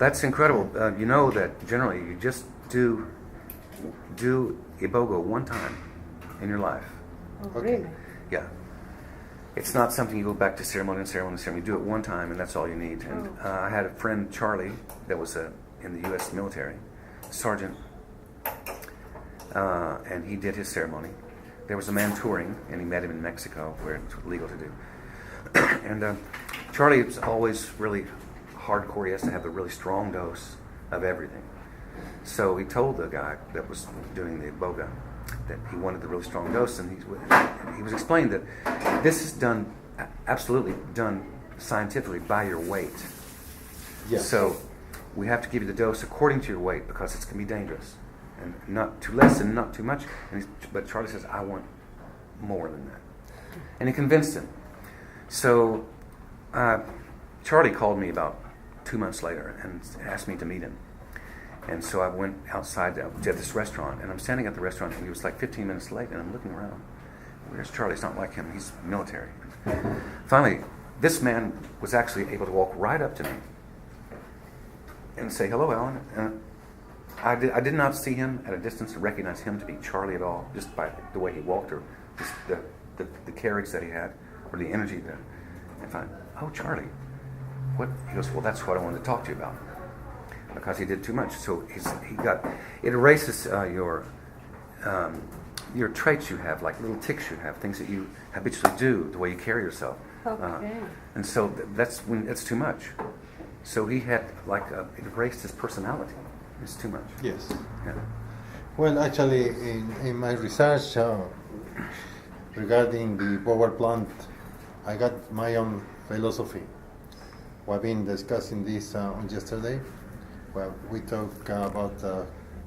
that's incredible. You know that generally you just do iboga one time in your life. Oh, really? Yeah. It's not something you go back to ceremony and ceremony and ceremony. You do it one time, and that's all you need. And I had a friend, Charlie, that was in the U.S. military, sergeant, and he did his ceremony. There was a man touring, and he met him in Mexico, where it's legal to do. And Charlie was always really hardcore. He has to have a really strong dose of everything. So he told the guy that was doing the iboga that he wanted the really strong dose, and he was explaining that this is done, absolutely done scientifically by your weight. Yes. So we have to give you the dose according to your weight because it's going to be dangerous, and not too less and not too much. But Charlie says, I want more than that, and he convinced him. So Charlie called me about 2 months later and asked me to meet him. And so I went outside to this restaurant, and I'm standing at the restaurant, and he was like 15 minutes late, and I'm looking around. Where's Charlie? It's not like him. He's military. Finally, this man was actually able to walk right up to me and say, hello, Alan. And I did not see him at a distance to recognize him to be Charlie at all, just by the way he walked or just the carriage that he had or the energy there. And finally, oh, Charlie. What? He goes, well, that's what I wanted to talk to you about. Because he did too much, so it erases your traits you have, like little tics you have, things that you habitually do, the way you carry yourself. Okay. And so that's when it's too much. So he had it erased his personality. It's too much. Yes. Yeah. Well, actually, in my research regarding the power plant, I got my own philosophy. We've been discussing this on yesterday. Well, we talk about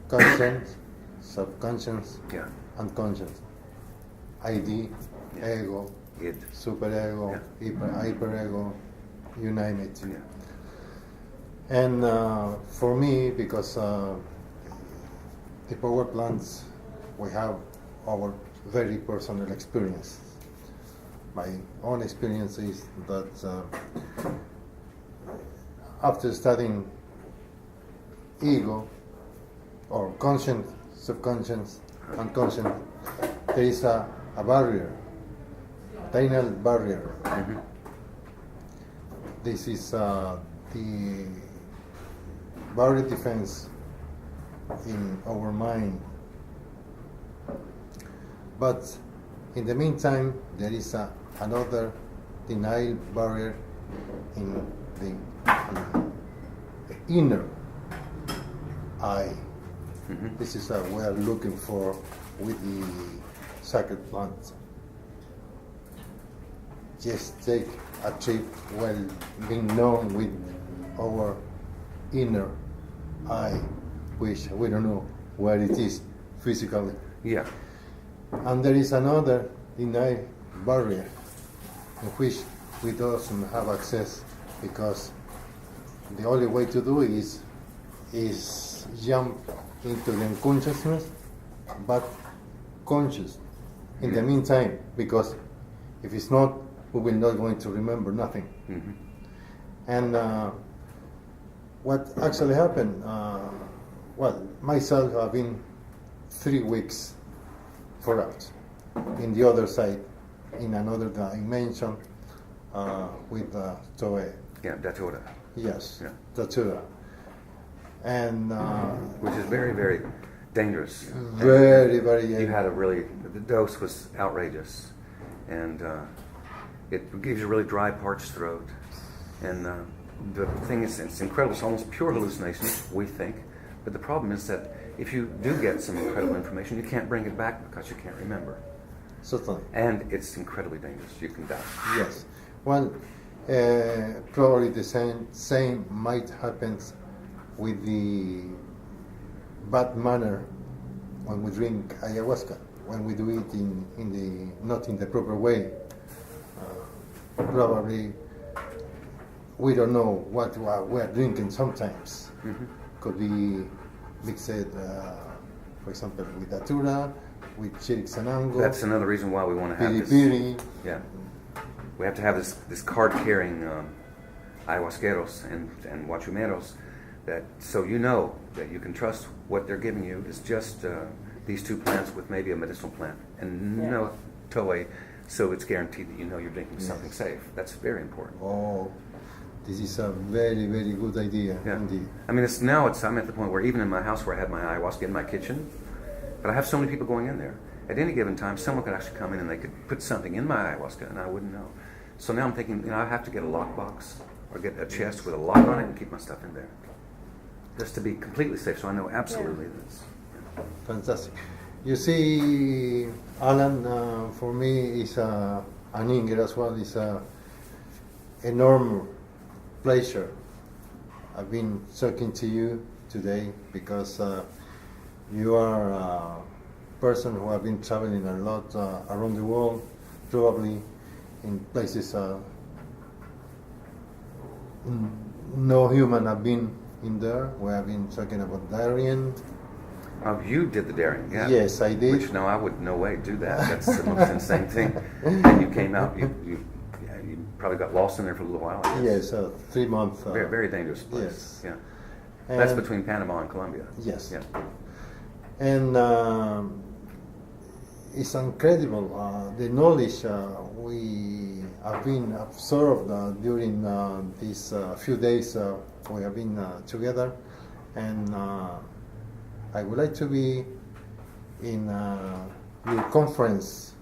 conscience, subconscious, unconscious, ID, ego, Id. superego, hyperego, you name it. Yeah. And for me, because the power plants, we have our very personal experience. My own experience is that after studying ego, or conscience, subconscious, unconscious, there is a barrier, tiny barrier. Mm-hmm. This is the barrier defense in our mind. But in the meantime, there is another denial barrier in the inner eye. Mm-hmm. This is what we are looking for with the sacred plant. Just take a trip well being known with our inner eye, which we don't know where it is physically. Yeah. And there is another denial barrier in which we don't have access, because the only way to do it is jump into the unconsciousness, but conscious in the meantime, because if it's not, we will not going to remember nothing. Mm-hmm. And what actually happened, myself have been 3 weeks for out in the other side, in another dimension, with Toe. Yeah, datura. Yes, Yeah. Datura. And Which is very, very dangerous. very, very. You had the dose was outrageous, and it gives you a really dry, parched throat. And the thing is, it's incredible. It's almost pure hallucinations, we think. But the problem is that if you do get some incredible information, you can't bring it back because you can't remember. Certainly. And it's incredibly dangerous. You can die. Yes. Well, probably the same might happen with the bad manner when we drink ayahuasca, when we do it in the not in the proper way. Probably we don't know what we are drinking sometimes. Mm-hmm. Could be mixed, for example, with datura, with chirixanango. That's another reason why we want to have this. Piri. Yeah. We have to have this card-carrying ayahuasqueros and huachumeros that so you know that you can trust what they're giving you is just these two plants with maybe a medicinal plant and no Toei, so it's guaranteed that you know you're drinking something safe. That's very important. Oh, this is a very, very good idea. Yeah. Indeed. I mean, I'm at the point where even in my house where I have my ayahuasca in my kitchen, but I have so many people going in there. At any given time, someone could actually come in and they could put something in my ayahuasca and I wouldn't know. So now I'm thinking, I have to get a lockbox or get a chest with a lock on it and keep my stuff in there. Just to be completely safe, so I know absolutely this. Fantastic. You see, Alan, for me, is an Inger as well. It's an enormous pleasure. I've been talking to you today because you are a person who have been traveling a lot around the world, probably in places no human have been in there. We have been talking about Darien. Oh, you did the daring, yeah. Yes, I did. Which, no, I would no way do that. That's the most insane thing. And you came out, you probably got lost in there for a little while, I guess. Yes, 3 months. Very, very dangerous place. Yes. Yeah. And That's between Panama and Colombia. Yes. Yeah. And it's incredible the knowledge we have been absorbed during these few days we have been together, and I would like to be in your conference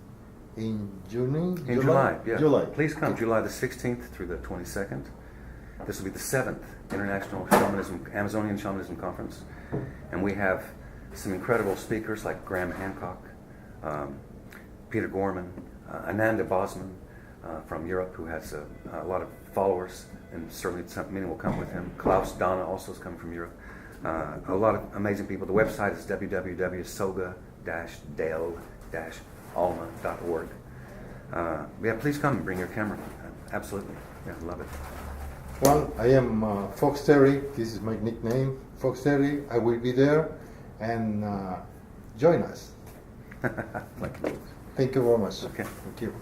in June. In July, yeah. July. Please come, July the 16th through the 22nd. This will be the 7th International Amazonian Shamanism Conference. And we have some incredible speakers like Graham Hancock, Peter Gorman, Ananda Bosman from Europe, who has a lot of followers, and certainly many will come with him. Klaus Donna also is coming from Europe. A lot of amazing people. The website is www.soga-dale-alma.org. Yeah, please come and bring your camera. Absolutely. Yeah, love it. Well, I am Fox Terry. This is my nickname, Fox Terry. I will be there, and join us. Thank you. Thank you very much. Okay. Thank you.